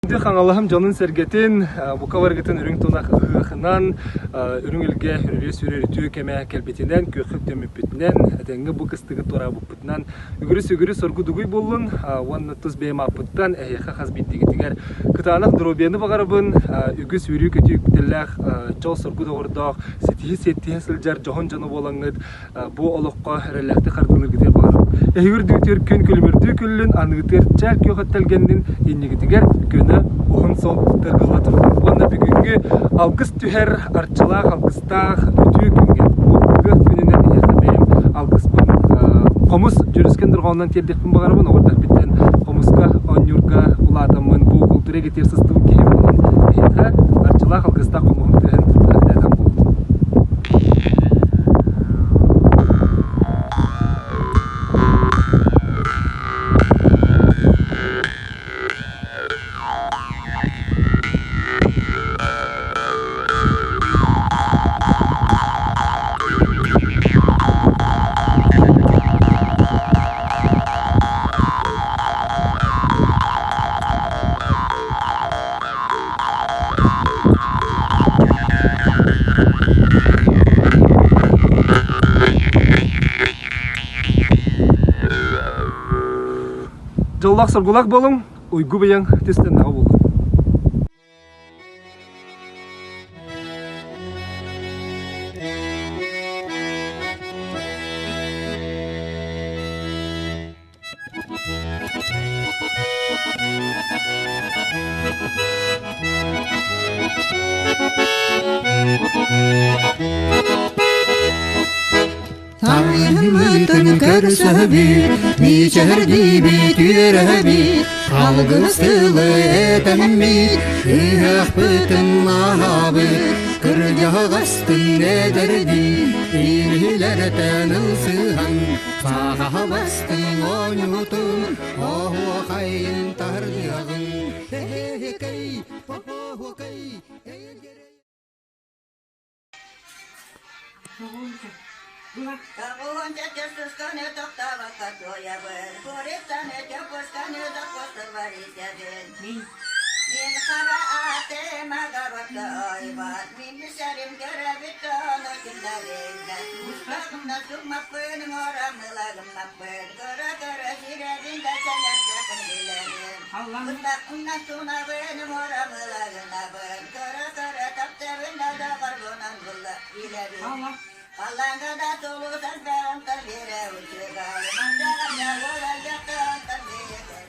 Хаңалахым жанын сәргетін, бұқаварғытын үрің тонақ ұғықынан, үрің үлге үрі сүрері кәмә кәлбетінен, көқіп төміппетінен, әтәңгі бұл қыстығы тора бұппытынан, үгірі соргу дугуй болын, уанны тұз бейм аппыттан, әйеқа қазбеттігітігер. Күтанық дұробені бағарабын, үгі сүрі көті үктілләқ, чол соргу доғырдақ, сетігі сылжар жоғын жаны болаңыд, бұл олыққа әреләқті қардылыргітер бағарабын. Әйгір дүйттер күн көлімірді күлін, анығытыр чәр көғаттәлгендің енігітігер көні оғын сон тырғылатыр. Онда бүгінгі алғыз түхер арчылақ, алғызтақ өтіу күнге. Бұл күнінен еқабейім алғызбын. Қомыз жүріскен дұрғауынан тердекпін бағарабын. Оғырдар біттен қомызға, онюрға, ұладамын, бұл құлтыре кетер сыстығын кейімін. Еқа арчылақ, алғызтақ қомығын түхен әдәден болды. Жоллақ сұрғылақ болың, ұйғы бейін тестен нағы болың. Tanrımın körsebi, niçerdi bitürebi, algısılı etemmi, ihbıtın lahabı, kırcağastın ederdi, inilerden ılsıhan, sağa bastın onutun, o kayın tarcağın, hekey, hekey, Kavunca çözsüzkanı toktava katoya ver, Koristan etiyapuskanı da kostur var istedim. Min kara ate magarotta ayvat, min düşerim görebitti onu günlerimden. Uslağımda sukmapın, oramılağımda pın, kara şirerinde çelen çakın dilerim. Uslağımda sunavın, oramılağımda pın, kara taptevinde da var bunan bulla ilerim. Kalangada tolu sazdan terbiyere uçugal, mandaram ya ola yaktan terbiyere.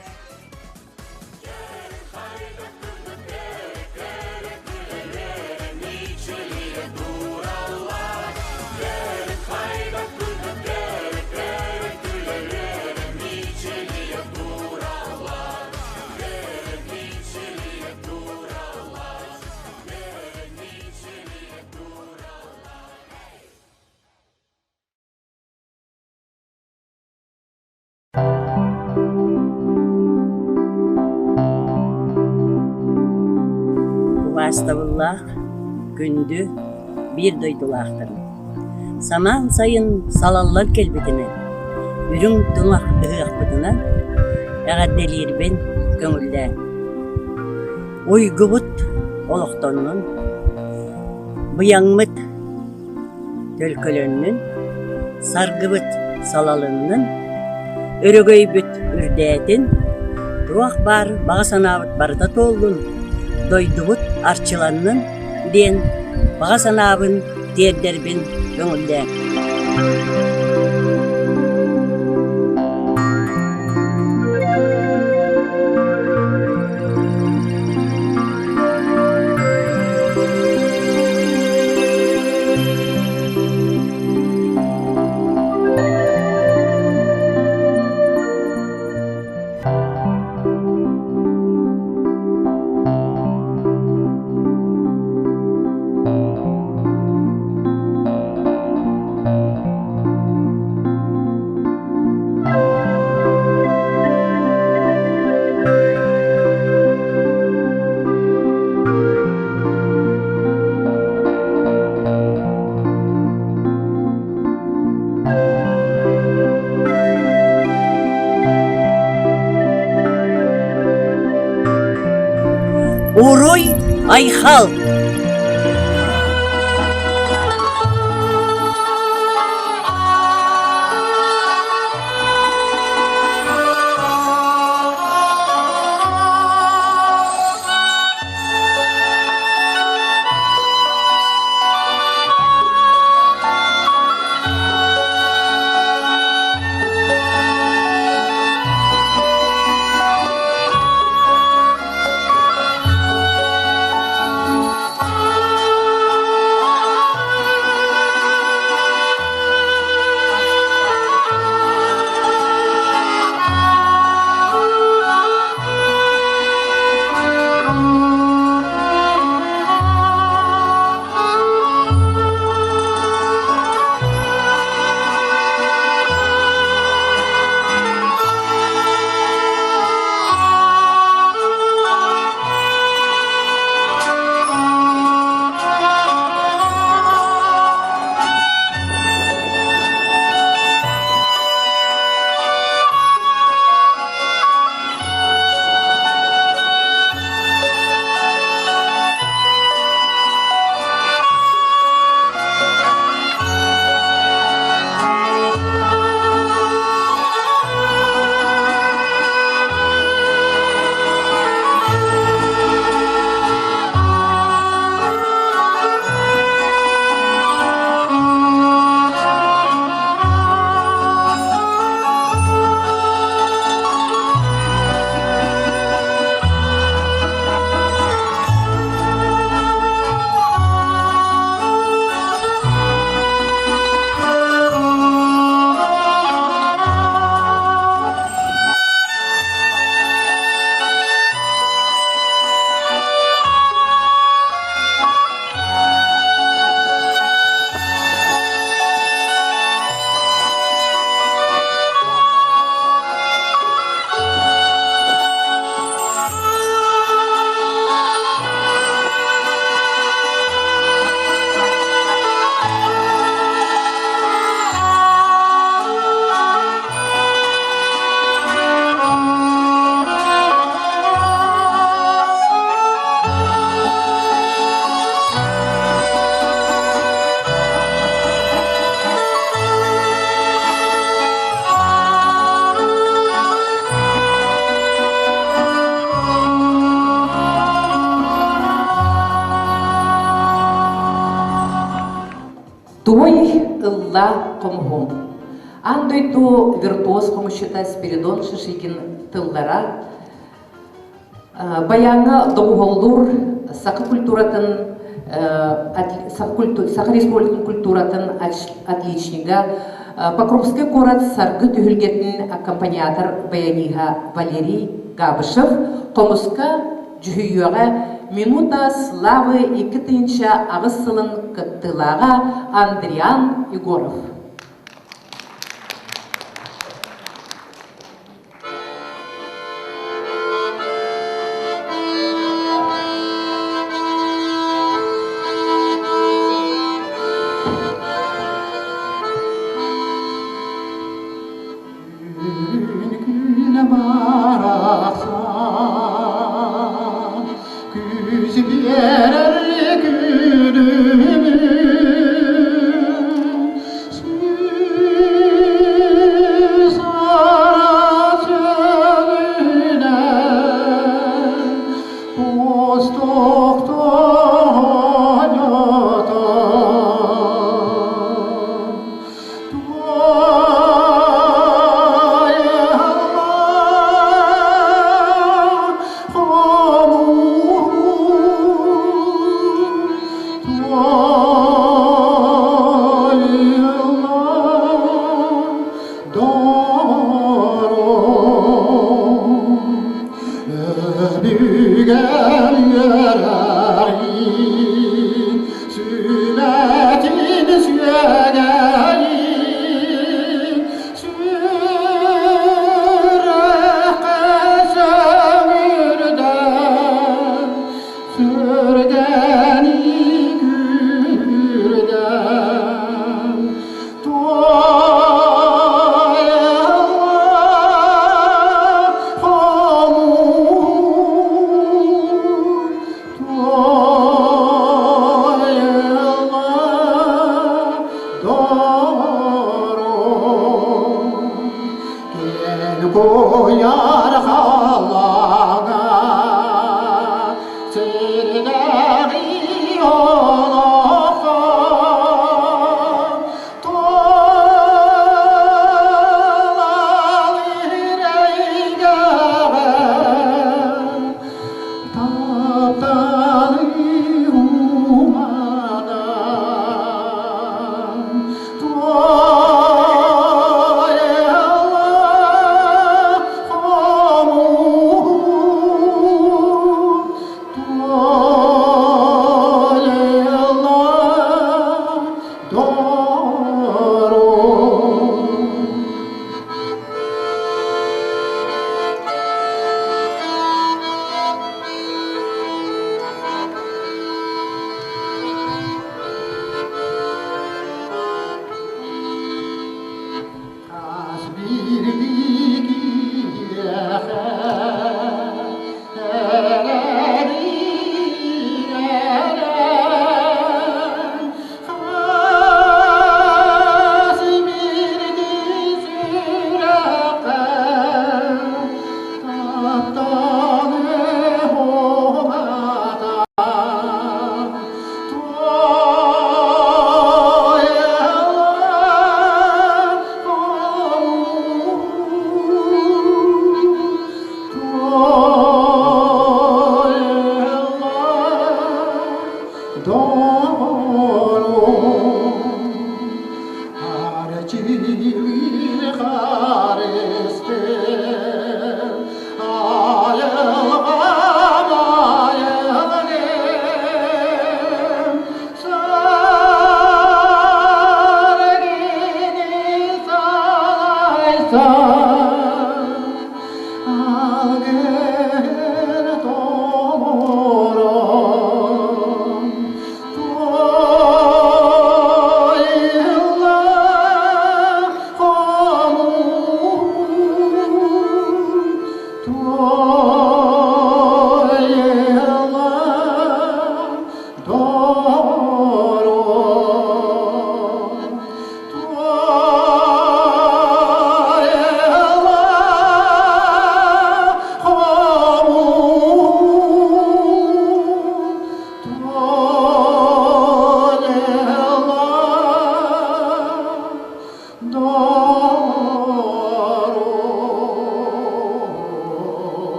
Astagfirullah gündü bir doydulaqtırın. Saman sayın salallar kelbetine, ürün dumak dıhıqbıdına, əğəddelir ben köngüldə. Uygubut oluqtonun, bıyanmıt tölkölönünün, sargıbıt salalının, örögöybüt ürdətin, duaq bar, bağsanavıt barda toldun, doydubut arçılanın den bağasanabın derderbin köngülde. Урой Айхал. Той ылла комгом. Андой то виртуоз комушчута Спиридон Шишигин тыллара баяңы доғоллур сақы культуратын сақы республикатын культуратын отличнига Покровский город саргы түхілгетін аккомпаниатор баяниға Валерий Габышев комуска жүхүйеға минута славы 2-тынча ағыз сылын кыттылаға Андриан Егоров.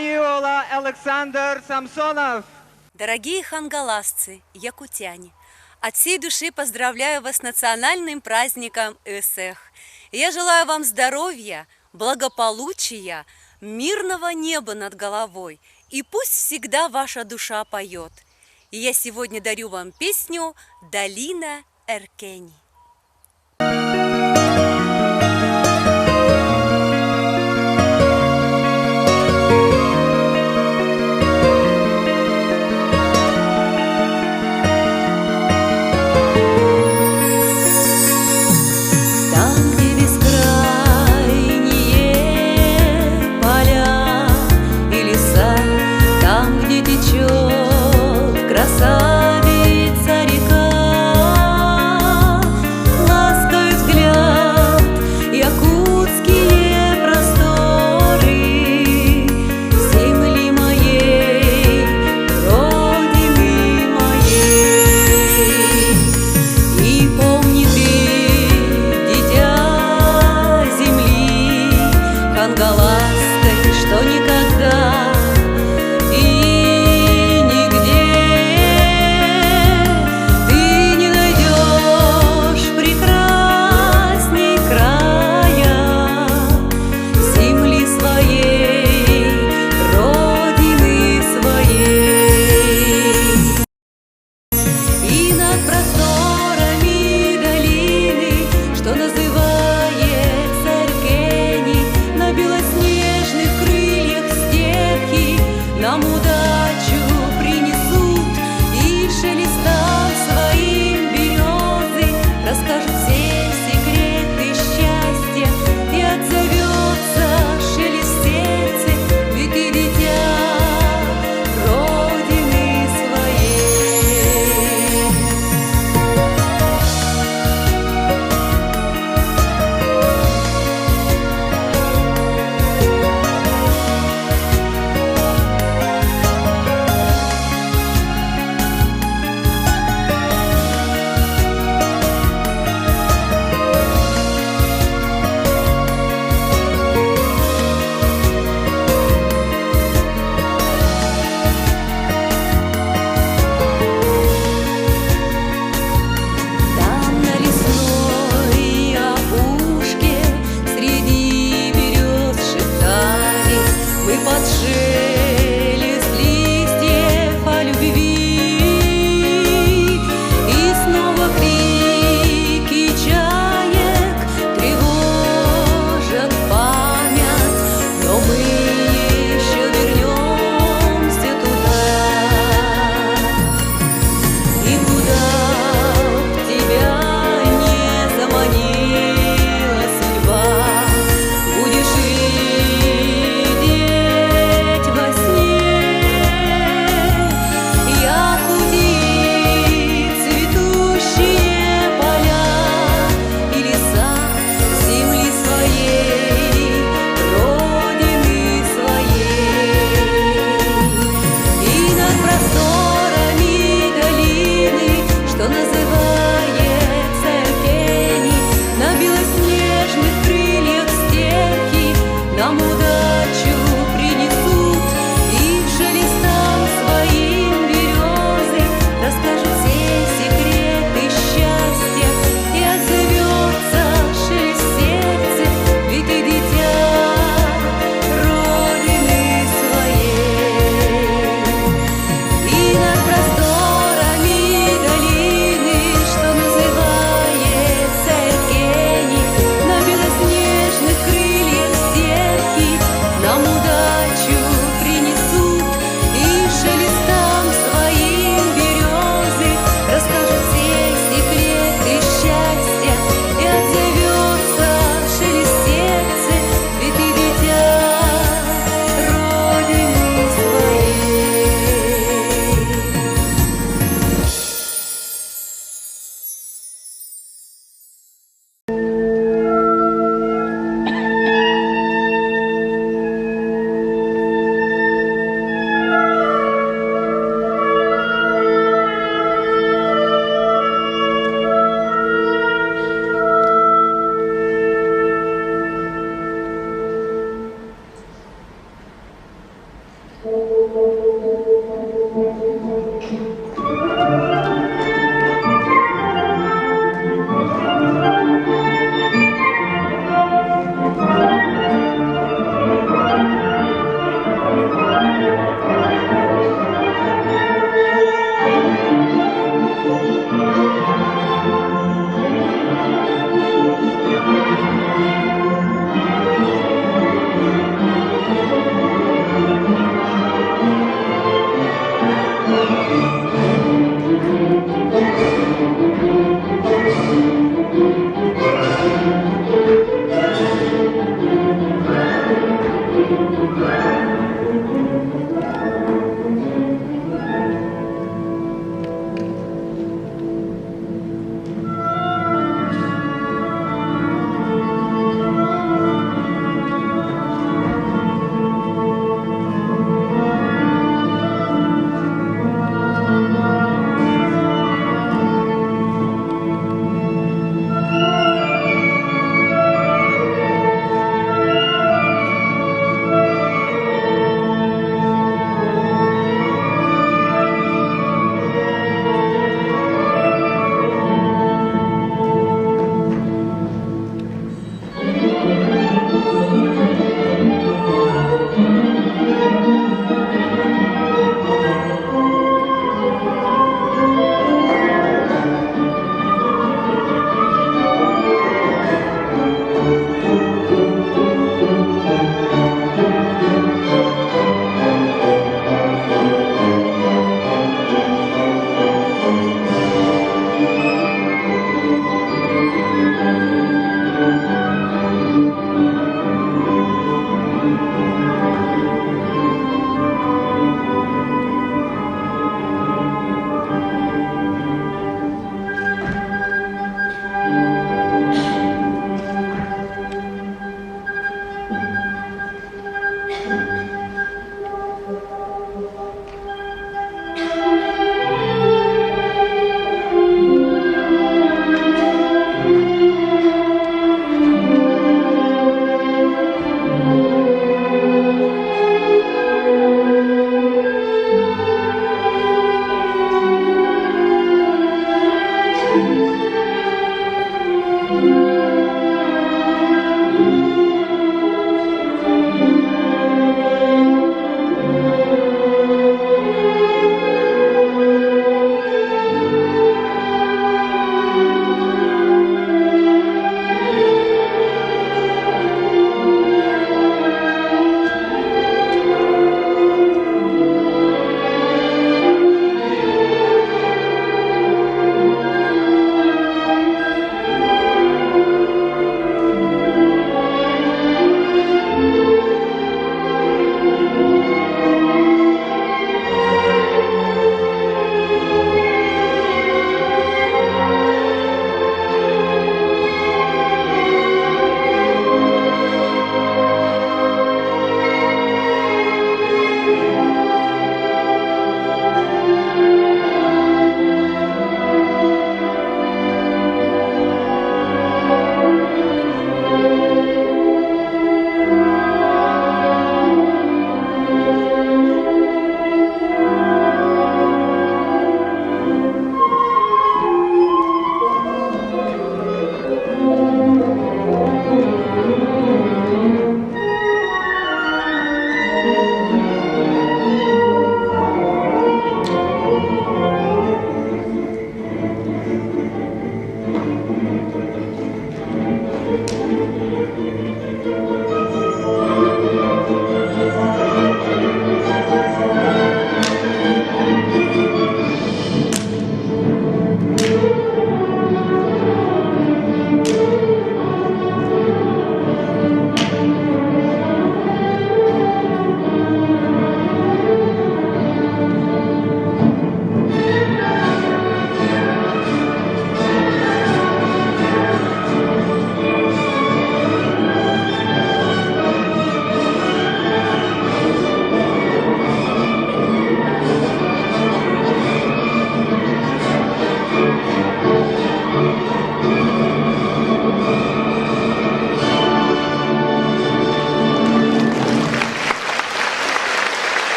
Аиола Александр Самсонов. Дорогие хангаласцы, якутяне, от всей души поздравляю вас с национальным праздником Эсэх. Я желаю вам здоровья, благополучия, мирного неба над головой, и пусть всегда ваша душа поет. И я сегодня дарю вам песню «Долина Эркени». Красавица река, ласкает взгляд якутские просторы земли моей, родины моей. И помни ты, дитя земли, хангаласской, что никогда нам удачу принесут, и шелестом своим березы расскажут все секреты счастья, и отзовется шелест сердце, ведь ты дитя родины своей. Нам удачу принесут, и шелестом своим березы расскажут все секреты счастья, и отзовется шелест сердце, ведь ты дитя родины своей. И над просторами долины, что называется Эркени, на белоснежных крыльях степи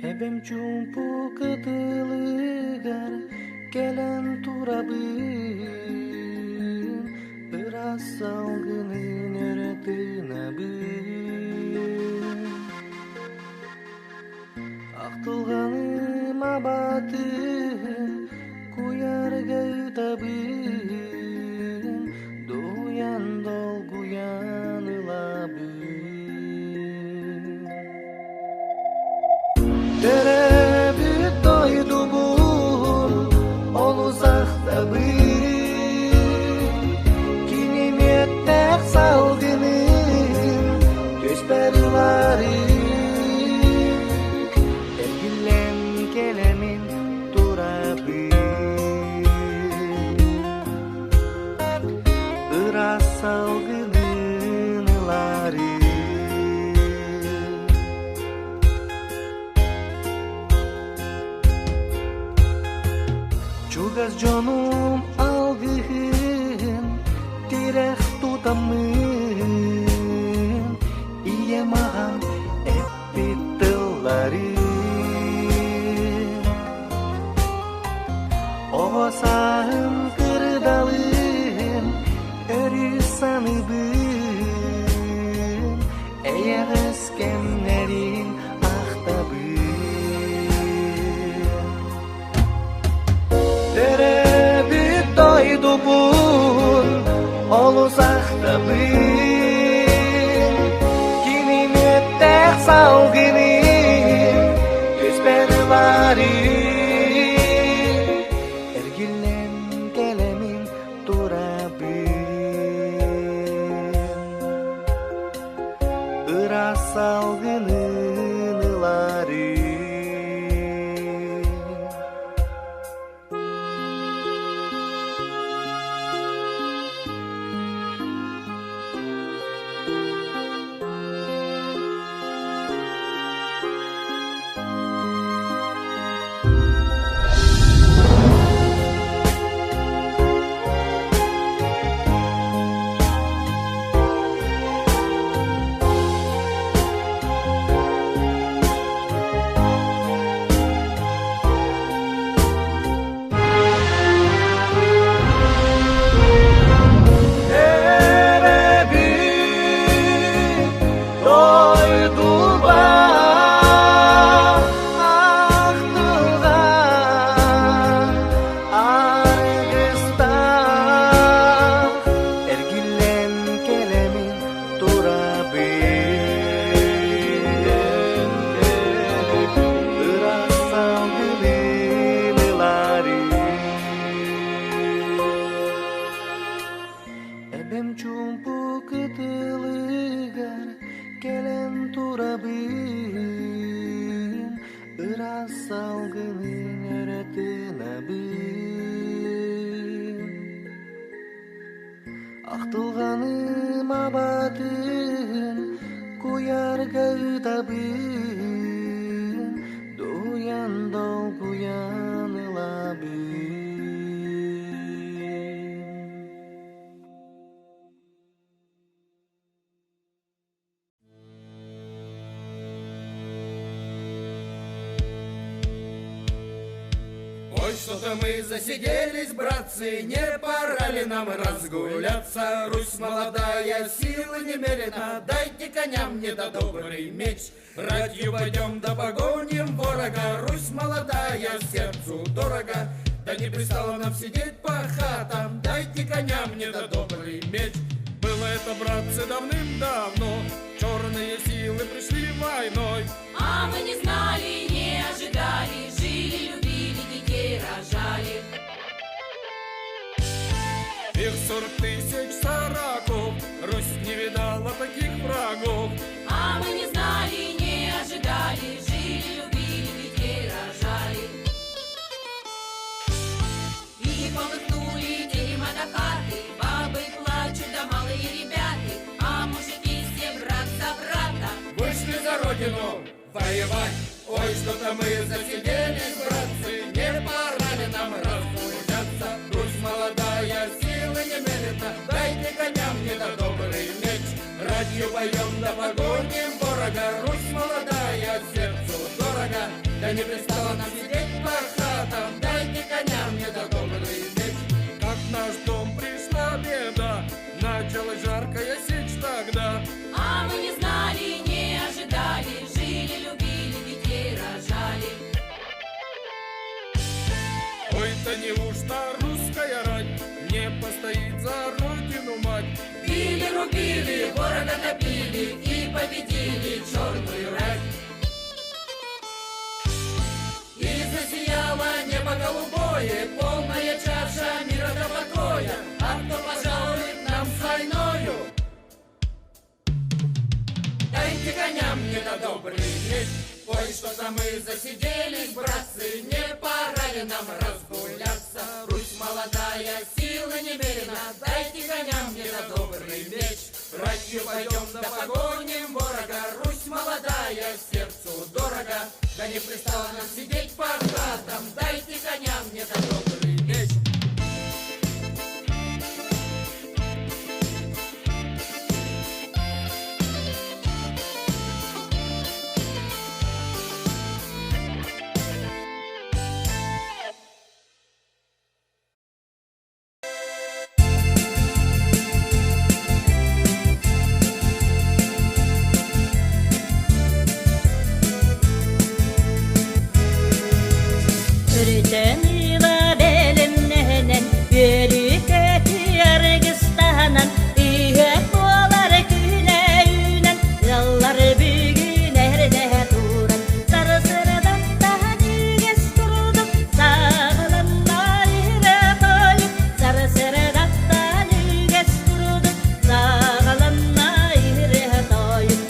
Эбем чумпу кытылыгар келен турабын, ырас салгынын өртынабын. Ақтылғаным абатын, куярга табын, дуян долгуянылабын. Теребит тойду бун, ол узақтабын, кинеметтер салгынын, төспәріларын. Эргилен келемин турабын, ырас салгынын ыларын. Чугас жонум алгыхын, тирэх тутамын, ие маған эппиттыларын. Оғасағым кырдалын, өрі саныбын, эйәғыз кемнерин ақтабын. Теребит тойду бун, ол узақтабын, кинеметтер салгынын, төспәріларын. Эргилен келемин турабын, ырас салгынын ыларын. Эбем чумпу кытылыгар келен турабын, ырас салгынын өртынабын. Ақтылғаным абатын, куярга табын, дуян долгуянылабын. Ой, что-то мы засиделись, братцы, не пора ли нам разгуляться? Русь молодая, силы немерено, дайте коням мне да добрый меч. Ратью пойдем да погоним ворога, Русь молодая, сердцу дорого. Да не пристало нам сидеть по хатам, дайте коням мне да добрый меч. Было это, братцы, давным-давно, черные силы пришли войной. А мы не знали, не ожидали, жили, любили, детей рожали. Их 40 тысяч сороков, Русь не видала таких врагов. А мы не знали, не ожидали, жили, любили, детей рожали. И полыхнули дерьма до хаты, бабы плачут, да малые ребята, а мужики все брат за брата Вышли за родину воевать. Ой, что-то мы засиделись, братцы, не пора ли нам разгуляться? Русь молодая, силы немерено, дайте коням мне да добрый меч. Ратью поем да погоним ворога, Русь молодая, сердцу дорого. Да не пристало нам сидеть по хатам, дайте коня мне да добрый меч. Как в наш дом пришла беда, началась жаркая сечь тогда. А мы не знали, не ожидали, жили, любили, детей рожали. Ой-то неужто русская рать не постоит за родину мать? Били, рубили, ворога топили и победили черную рать. И засияло небо голубое, полная чаша мира до покоя. А кто пожалует нам с войною? Дайте коня мне да добрый меч. Ой, что-то мы засиделись, братцы, не пора ли нам разгуляться? Русь молодая, силы немерено, дайте коня мне да добрый меч. Ратью пойдем да погоним ворога, Русь молодая, сердцу дорого. Да не пристало нам сидеть по хатам, дайте коня мне да добрый меч. Ürüteniva belimnenen, yürüketi Argistanan, İhek boğalar güneyünen, yallar bugün erde duran. Sarı sıradan daha nüges kurdum, sağlamlar ihre koyup. Sarı sıradan daha nüges kurdum, sağlamlar ihre koyup.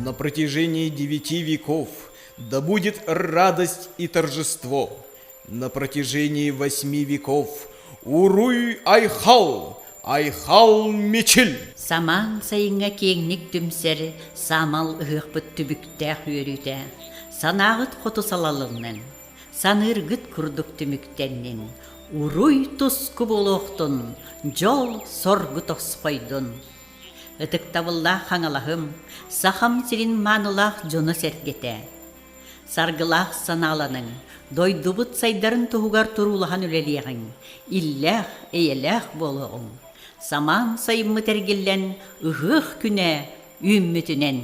На протяжении 9 веков да будет радость и торжество. На протяжении 8 веков уруй айхал, айхал мечил. Саман сайынга кеңник дүмсер, самал ыхпыт түбүктә хүрүтә. Санагыт хоту салалыңнан, саныргыт курдук түмүктәннен. Уруй туску болохтун, жол соргу тоспойдун. Ытык табылла хаңалахым, сахам сирин манылах жону сергете. Саргылах саналаның, дойдубут сайдарын туғугар турулахан үлелияғың, иллях, эйелях болуғың. Саман сайыммы тәргеллен, ұғық күнә, үммітінен.